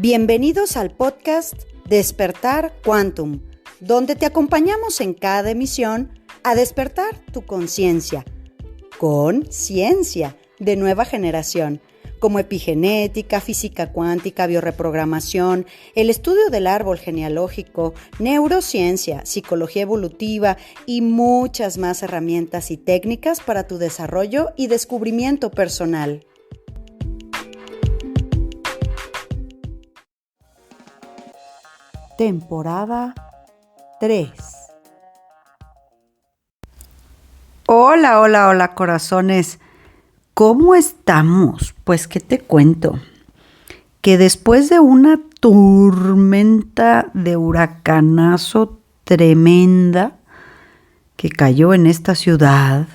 Bienvenidos al podcast Despertar Quantum, donde te acompañamos en cada emisión a despertar tu conciencia con ciencia de nueva generación, como epigenética, física cuántica, biorreprogramación, el estudio del árbol genealógico, neurociencia, psicología evolutiva y muchas más herramientas y técnicas para tu desarrollo y descubrimiento personal. Temporada 3. Hola, corazones. ¿Cómo estamos? Pues, ¿qué te cuento? Que después de una tormenta de huracanazo tremenda que cayó en esta ciudad,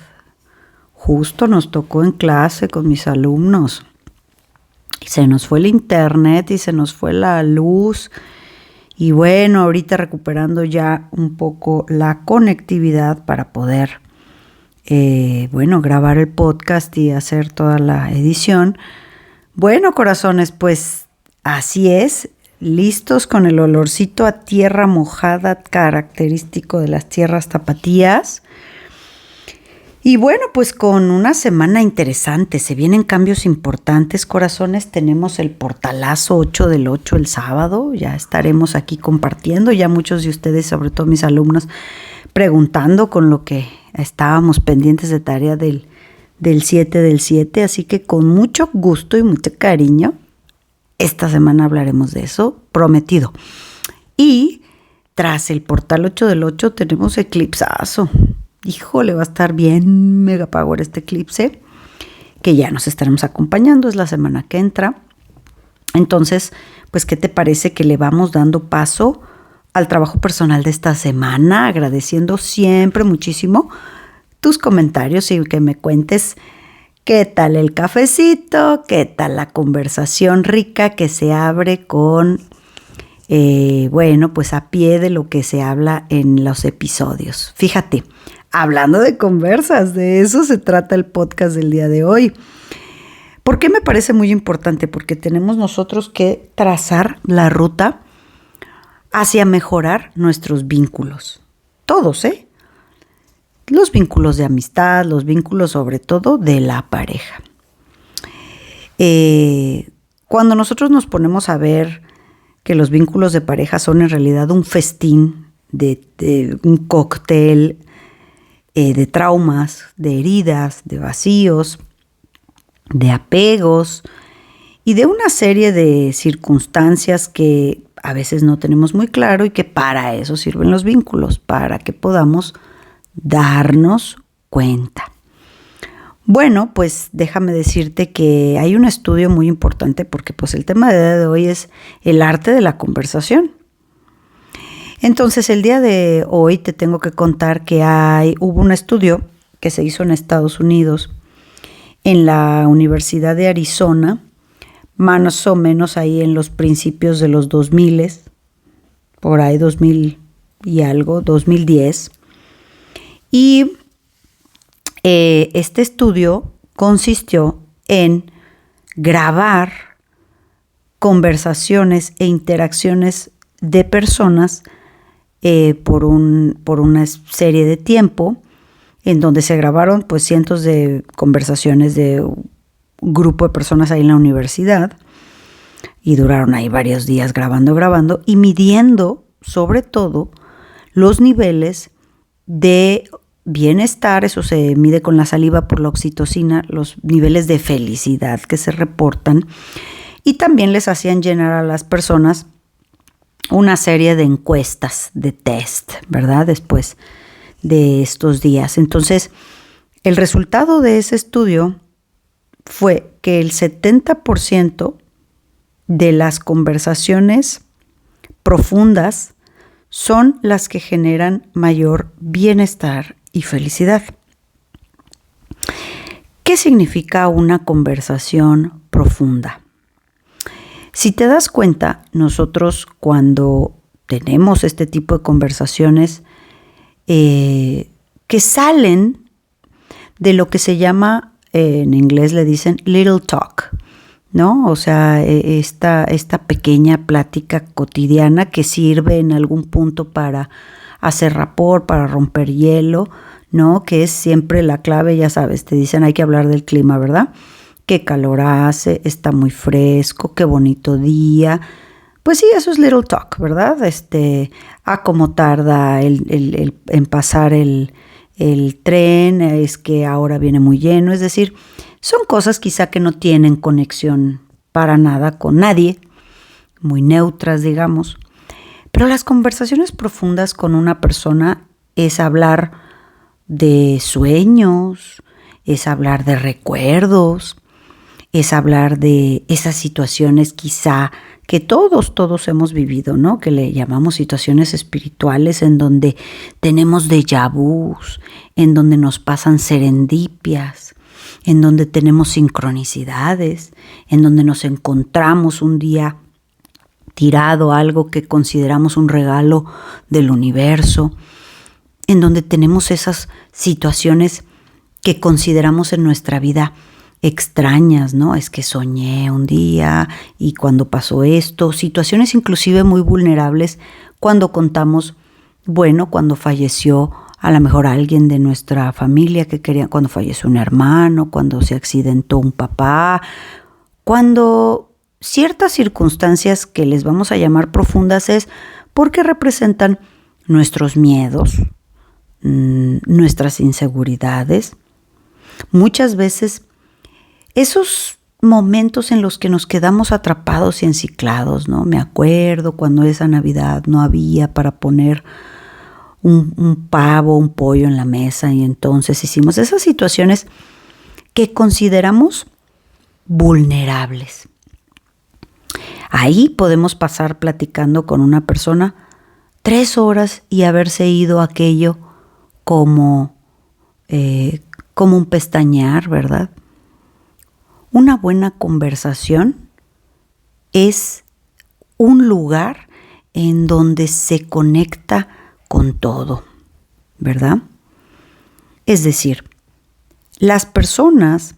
justo nos tocó en clase con mis alumnos. Y se nos fue el internet y se nos fue la luz. Y bueno, ahorita recuperando ya un poco la conectividad para poder, grabar el podcast y hacer toda la edición. Bueno, corazones, pues así es, listos con el olorcito a tierra mojada característico de las tierras tapatías. Y bueno, pues con una semana interesante, se vienen cambios importantes, corazones. Tenemos el portalazo 8 del 8 el sábado, ya estaremos aquí compartiendo, ya muchos de ustedes, sobre todo mis alumnos, preguntando con lo que estábamos pendientes de tarea del 7 del 7, así que con mucho gusto y mucho cariño, esta semana hablaremos de eso, prometido. Y tras el portal 8 del 8 tenemos eclipsazo. Híjole, va a estar bien mega power este eclipse, que ya nos estaremos acompañando, es la semana que entra. Entonces, pues, ¿qué te parece que le vamos dando paso al trabajo personal de esta semana? Agradeciendo siempre muchísimo tus comentarios y que me cuentes qué tal el cafecito, qué tal la conversación rica que se abre con, pues a pie de lo que se habla en los episodios. Fíjate. Hablando de conversas, de eso se trata el podcast del día de hoy. ¿Por qué me parece muy importante? Porque tenemos nosotros que trazar la ruta hacia mejorar nuestros vínculos. Todos, Los vínculos de amistad, los vínculos sobre todo de la pareja. Cuando nosotros nos ponemos a ver que los vínculos de pareja son en realidad un festín, de un cóctel, de traumas, de heridas, de vacíos, de apegos y de una serie de circunstancias que a veces no tenemos muy claro y que para eso sirven los vínculos, para que podamos darnos cuenta. Bueno, pues déjame decirte que hay un estudio muy importante porque pues el tema de hoy es el arte de la conversación. Entonces, el día de hoy te tengo que contar que hubo un estudio que se hizo en Estados Unidos, en la Universidad de Arizona, más o menos ahí en los principios de los 2000, por ahí 2000 y algo, 2010. Y este estudio consistió en grabar conversaciones e interacciones de personas por una serie de tiempo, en donde se grabaron pues cientos de conversaciones de un grupo de personas ahí en la universidad, y duraron ahí varios días grabando y midiendo sobre todo los niveles de bienestar. Eso se mide con la saliva por la oxitocina, los niveles de felicidad que se reportan, y también les hacían llenar a las personas una serie de encuestas, de test, ¿verdad? Después de estos días. Entonces, el resultado de ese estudio fue que el 70% de las conversaciones profundas son las que generan mayor bienestar y felicidad. ¿Qué significa una conversación profunda? Si te das cuenta, nosotros cuando tenemos este tipo de conversaciones que salen de lo que se llama, en inglés le dicen little talk, ¿no? O sea, esta pequeña plática cotidiana que sirve en algún punto para hacer rapport, para romper hielo, ¿no? Que es siempre la clave, ya sabes, te dicen hay que hablar del clima, ¿verdad? Qué calor hace, está muy fresco, qué bonito día. Pues sí, eso es little talk, ¿verdad? Cómo tarda en pasar el tren, es que ahora viene muy lleno, es decir, son cosas quizá que no tienen conexión para nada con nadie, muy neutras, digamos. Pero las conversaciones profundas con una persona es hablar de sueños, es hablar de recuerdos, es hablar de esas situaciones quizá que todos hemos vivido, ¿no? Que le llamamos situaciones espirituales en donde tenemos déjà vus, en donde nos pasan serendipias, en donde tenemos sincronicidades, en donde nos encontramos un día tirado algo que consideramos un regalo del universo, en donde tenemos esas situaciones que consideramos en nuestra vida extrañas, ¿no? Es que soñé un día y cuando pasó esto, situaciones inclusive muy vulnerables cuando contamos, bueno, cuando falleció a lo mejor alguien de nuestra familia que quería, cuando falleció un hermano, cuando se accidentó un papá, cuando ciertas circunstancias que les vamos a llamar profundas es porque representan nuestros miedos, nuestras inseguridades, muchas veces esos momentos en los que nos quedamos atrapados y enciclados, ¿no? Me acuerdo cuando esa Navidad no había para poner un pavo, un pollo en la mesa y entonces hicimos esas situaciones que consideramos vulnerables. Ahí podemos pasar platicando con una persona 3 horas y haberse ido aquello como un pestañear, ¿verdad? Una buena conversación es un lugar en donde se conecta con todo, ¿verdad? Es decir, las personas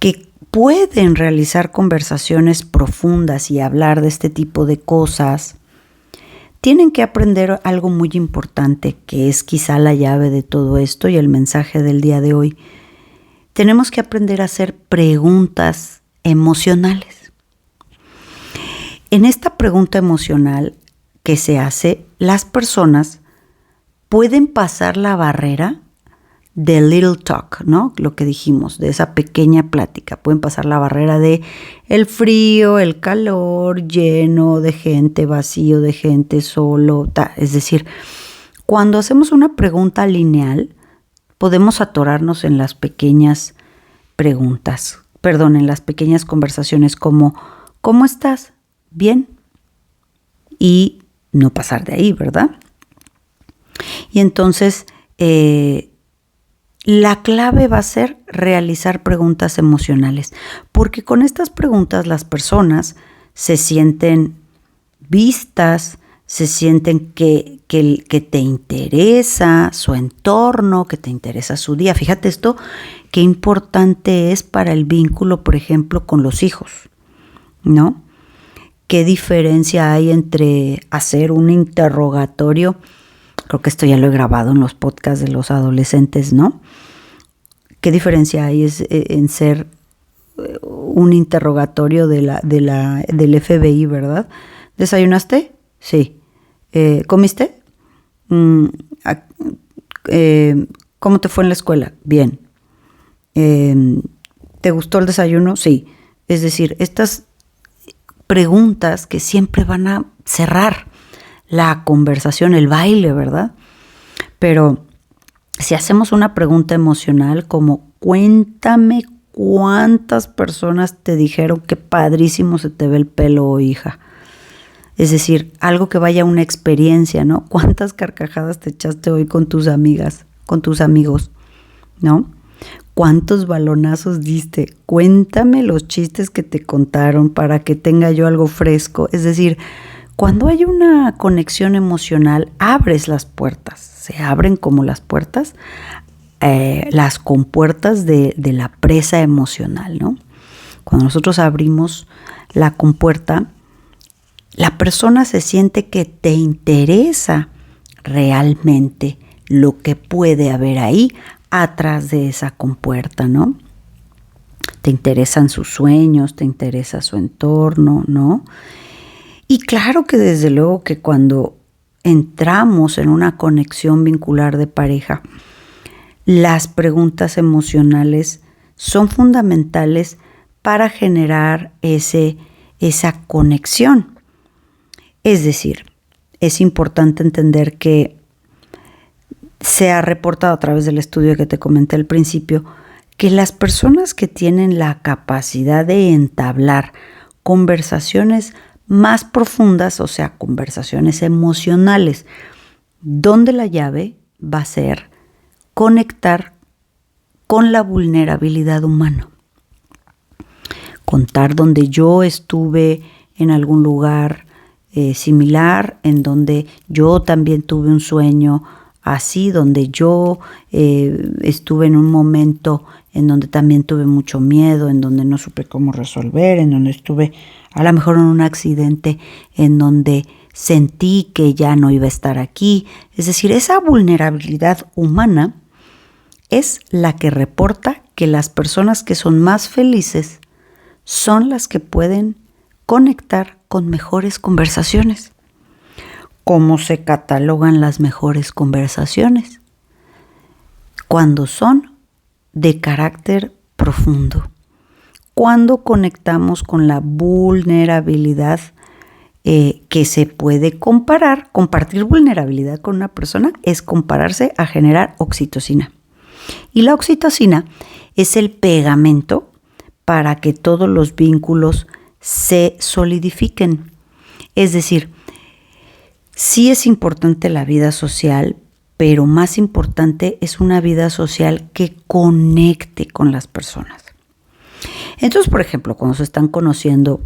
que pueden realizar conversaciones profundas y hablar de este tipo de cosas tienen que aprender algo muy importante, que es quizá la llave de todo esto y el mensaje del día de hoy. Tenemos que aprender a hacer preguntas emocionales. En esta pregunta emocional que se hace, las personas pueden pasar la barrera de little talk, ¿no? Lo que dijimos, de esa pequeña plática. Pueden pasar la barrera de el frío, el calor, lleno de gente, vacío de gente, solo. Es decir, cuando hacemos una pregunta lineal, podemos atorarnos en las pequeñas preguntas, en las pequeñas conversaciones como ¿cómo estás? ¿Bien? Y no pasar de ahí, ¿verdad? Y entonces la clave va a ser realizar preguntas emocionales, porque con estas preguntas las personas se sienten vistas, se sienten que te interesa su entorno, que te interesa su día. Fíjate esto, qué importante es para el vínculo, por ejemplo, con los hijos, ¿no? ¿Qué diferencia hay entre hacer un interrogatorio? Creo que esto ya lo he grabado en los podcasts de los adolescentes, ¿no? ¿Qué diferencia hay en ser un interrogatorio del FBI, ¿verdad? ¿Desayunaste? Sí. ¿Comiste? ¿Cómo te fue en la escuela? Bien. ¿Te gustó el desayuno? Sí. Es decir, estas preguntas que siempre van a cerrar la conversación, el baile, ¿verdad? Pero si hacemos una pregunta emocional como cuéntame cuántas personas te dijeron que padrísimo se te ve el pelo, hija. Es decir, algo que vaya a una experiencia, ¿no? ¿Cuántas carcajadas te echaste hoy con tus amigas, con tus amigos, ¿no? ¿Cuántos balonazos diste? Cuéntame los chistes que te contaron para que tenga yo algo fresco. Es decir, cuando hay una conexión emocional, abres las puertas. Se abren como las puertas, las compuertas de la presa emocional, ¿no? cuando nosotros abrimos la compuerta, la persona se siente que te interesa realmente lo que puede haber ahí atrás de esa compuerta, ¿no? Te interesan sus sueños, te interesa su entorno, ¿no? Y claro que desde luego que cuando entramos en una conexión vincular de pareja, las preguntas emocionales son fundamentales para generar esa conexión. Es decir, es importante entender que se ha reportado a través del estudio que te comenté al principio que las personas que tienen la capacidad de entablar conversaciones más profundas, o sea, conversaciones emocionales, donde la llave va a ser conectar con la vulnerabilidad humana. Contar donde yo estuve en algún lugar similar, en donde yo también tuve un sueño así, donde yo estuve en un momento en donde también tuve mucho miedo, en donde no supe cómo resolver, en donde estuve a lo mejor en un accidente, en donde sentí que ya no iba a estar aquí. Es decir, esa vulnerabilidad humana es la que reporta que las personas que son más felices son las que pueden conectar con mejores conversaciones. ¿Cómo se catalogan las mejores conversaciones? Cuando son de carácter profundo. Cuando conectamos con la vulnerabilidad que se puede comparar. Compartir vulnerabilidad con una persona es compararse a generar oxitocina. Y la oxitocina es el pegamento para que todos los vínculos se solidifiquen. Es decir, sí es importante la vida social, pero más importante es una vida social que conecte con las personas. Entonces, por ejemplo, cuando se están conociendo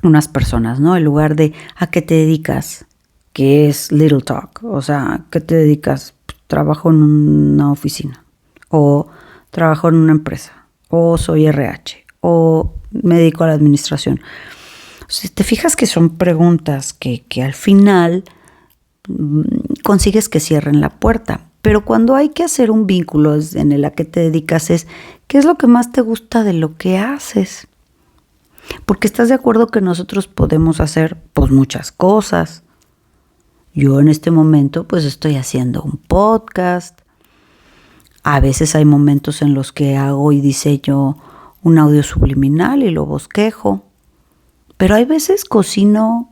unas personas, ¿no? En lugar de ¿a qué te dedicas? Que es little talk, o sea, ¿qué te dedicas? Trabajo en una oficina, o trabajo en una empresa, o soy RH, o me dedico a la administración. Si te fijas que son preguntas que al final consigues que cierren la puerta. Pero cuando hay que hacer un vínculo en el a qué te dedicas es ¿qué es lo que más te gusta de lo que haces? Porque estás de acuerdo que nosotros podemos hacer pues muchas cosas. Yo en este momento pues estoy haciendo un podcast. A veces hay momentos en los que hago y diseño un audio subliminal y lo bosquejo. Pero hay veces cocino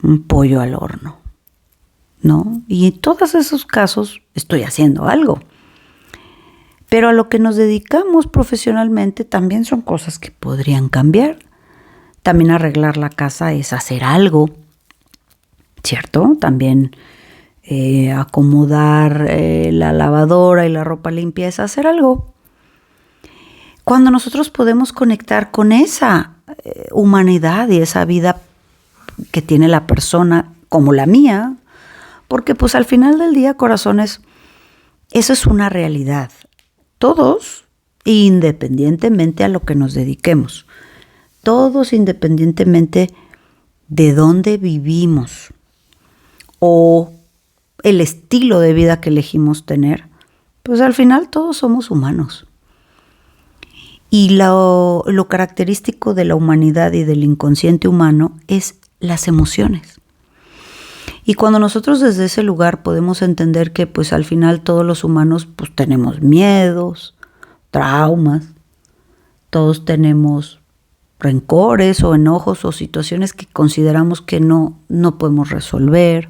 un pollo al horno, ¿no? Y en todos esos casos estoy haciendo algo. Pero a lo que nos dedicamos profesionalmente también son cosas que podrían cambiar. También arreglar la casa es hacer algo, ¿cierto? También acomodar la lavadora y la ropa limpia es hacer algo. Cuando nosotros podemos conectar con esa humanidad y esa vida que tiene la persona como la mía, porque pues al final del día, corazones, eso es una realidad. Todos, independientemente a lo que nos dediquemos, todos independientemente de dónde vivimos o el estilo de vida que elegimos tener, pues al final todos somos humanos. Y lo característico de la humanidad y del inconsciente humano es las emociones. Y cuando nosotros desde ese lugar podemos entender que pues al final todos los humanos pues tenemos miedos, traumas, todos tenemos rencores o enojos o situaciones que consideramos que no podemos resolver.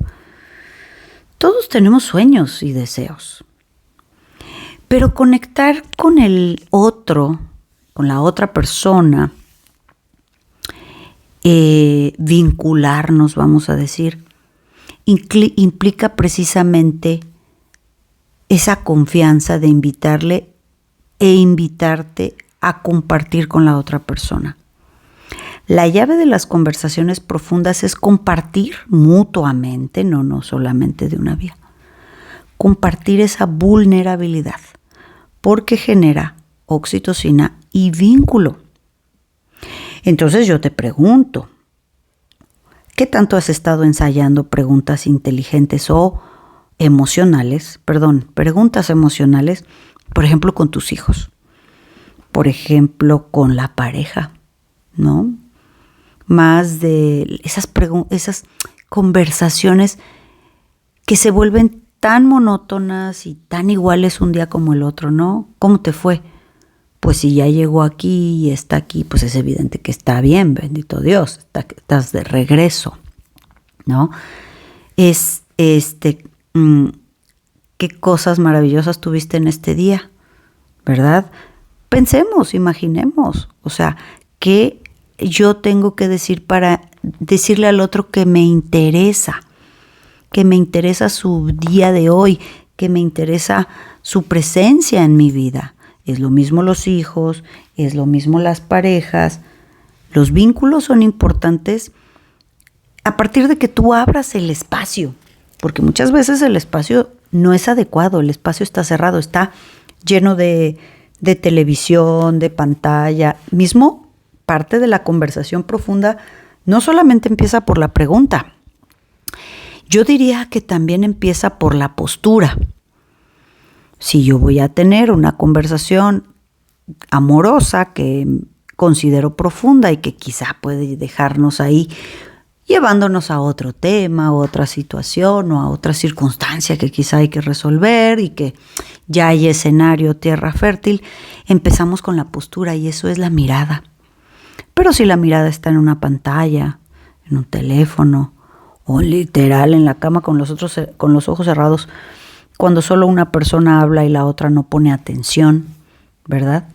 Todos tenemos sueños y deseos. Pero conectar con el otro, con la otra persona, vincularnos, vamos a decir, implica precisamente esa confianza de invitarle e invitarte a compartir con la otra persona. La llave de las conversaciones profundas es compartir mutuamente, no solamente de una vía. Compartir esa vulnerabilidad, porque genera oxitocina y vínculo. Entonces yo te pregunto, ¿qué tanto has estado ensayando preguntas inteligentes o emocionales? Preguntas emocionales, por ejemplo, con tus hijos, por ejemplo, con la pareja, ¿no? Más de esas conversaciones que se vuelven tan monótonas y tan iguales un día como el otro, ¿no? ¿Cómo te fue? Pues si ya llegó aquí y está aquí, pues es evidente que está bien, bendito Dios, estás de regreso, ¿no? ¿Qué cosas maravillosas tuviste en este día? ¿Verdad? Pensemos, imaginemos, o sea, ¿qué yo tengo que decir para decirle al otro que me interesa su día de hoy, que me interesa su presencia en mi vida? Es lo mismo los hijos, es lo mismo las parejas. Los vínculos son importantes a partir de que tú abras el espacio, porque muchas veces el espacio no es adecuado, el espacio está cerrado, está lleno de televisión, de pantalla. Mismo parte de la conversación profunda no solamente empieza por la pregunta, yo diría que también empieza por la postura. Si yo voy a tener una conversación amorosa que considero profunda y que quizá puede dejarnos ahí llevándonos a otro tema, a otra situación o a otra circunstancia que quizá hay que resolver y que ya hay escenario, tierra fértil, empezamos con la postura y eso es la mirada. Pero si la mirada está en una pantalla, en un teléfono o literal en la cama con los ojos cerrados, cuando solo una persona habla y la otra no pone atención, ¿verdad?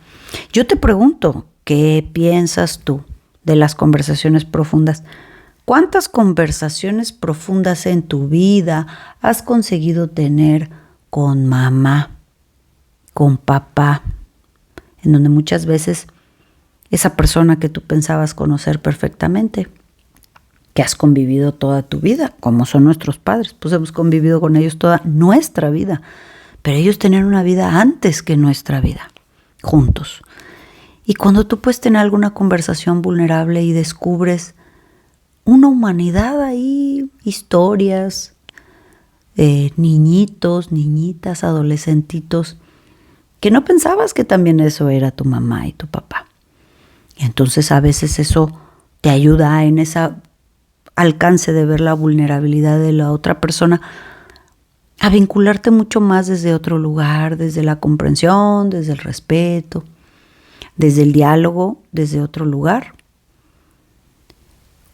Yo te pregunto, ¿qué piensas tú de las conversaciones profundas? ¿Cuántas conversaciones profundas en tu vida has conseguido tener con mamá, con papá, en donde muchas veces esa persona que tú pensabas conocer perfectamente, que has convivido toda tu vida, como son nuestros padres, pues hemos convivido con ellos toda nuestra vida, pero ellos tenían una vida antes que nuestra vida, juntos. Y cuando tú puedes tener alguna conversación vulnerable y descubres una humanidad ahí, historias, niñitos, niñitas, adolescentitos, que no pensabas que también eso era tu mamá y tu papá. Y entonces a veces eso te ayuda en ese alcance de ver la vulnerabilidad de la otra persona, a vincularte mucho más desde otro lugar, desde la comprensión, desde el respeto, desde el diálogo, desde otro lugar.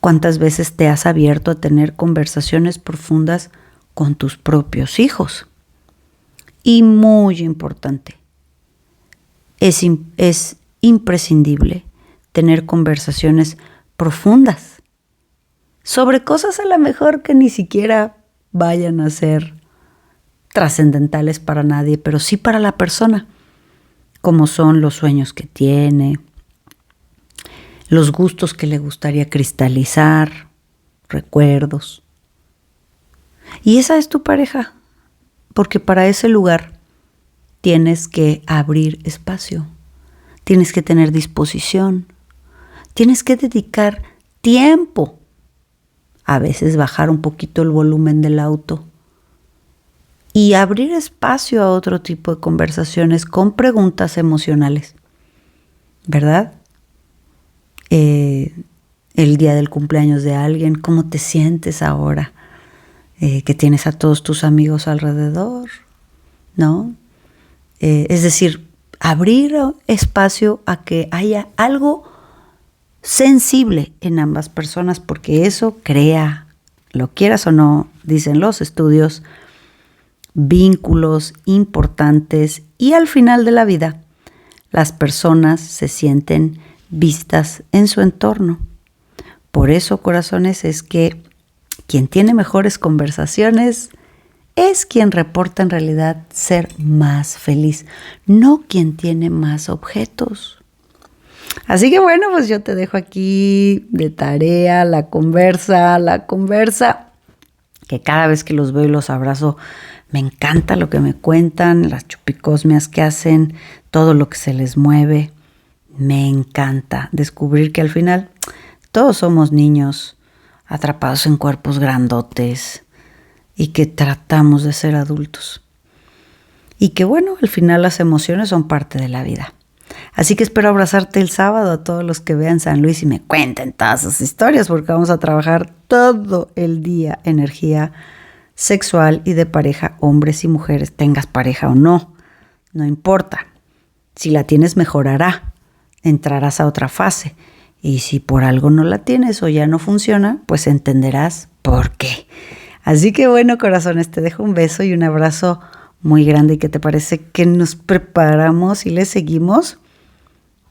¿Cuántas veces te has abierto a tener conversaciones profundas con tus propios hijos? Y muy importante, es imprescindible tener conversaciones profundas sobre cosas a lo mejor que ni siquiera vayan a ser trascendentales para nadie, pero sí para la persona, como son los sueños que tiene, los gustos que le gustaría cristalizar, recuerdos. Y esa es tu pareja, porque para ese lugar tienes que abrir espacio, tienes que tener disposición, tienes que dedicar tiempo, a veces bajar un poquito el volumen del auto y abrir espacio a otro tipo de conversaciones con preguntas emocionales, ¿verdad? El día del cumpleaños de alguien, ¿cómo te sientes ahora que tienes a todos tus amigos alrededor? ¿No? Es decir, abrir espacio a que haya algo sensible en ambas personas, porque eso crea, lo quieras o no, dicen los estudios, vínculos importantes y al final de la vida las personas se sienten vistas en su entorno. Por eso, corazones, es que quien tiene mejores conversaciones es quien reporta en realidad ser más feliz, no quien tiene más objetos. Así que bueno, pues yo te dejo aquí de tarea la conversa, que cada vez que los veo y los abrazo, me encanta lo que me cuentan, las chupicosmias que hacen, todo lo que se les mueve, Me encanta descubrir que al final todos somos niños atrapados en cuerpos grandotes y que tratamos de ser adultos. Y que bueno, al final las emociones son parte de la vida. Así que espero abrazarte el sábado a todos los que vean San Luis y me cuenten todas sus historias, porque vamos a trabajar todo el día energía sexual y de pareja, hombres y mujeres, tengas pareja o no, no importa. Si la tienes, mejorará, entrarás a otra fase. Y si por algo no la tienes o ya no funciona, pues entenderás por qué. Así que bueno, corazones, te dejo un beso y un abrazo muy grande. ¿Y qué te parece que nos preparamos y le seguimos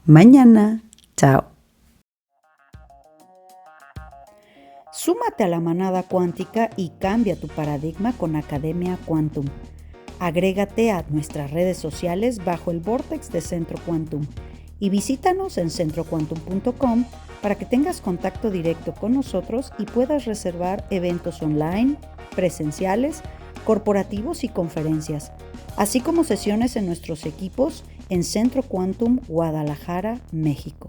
mañana? Chao. Súmate a la manada cuántica y cambia tu paradigma con Academia Quantum. Agrégate a nuestras redes sociales bajo el vórtex de Centro Quantum y visítanos en centroquantum.com para que tengas contacto directo con nosotros y puedas reservar eventos online, presenciales, corporativos y conferencias, así como sesiones en nuestros equipos en Centro Quantum, Guadalajara, México.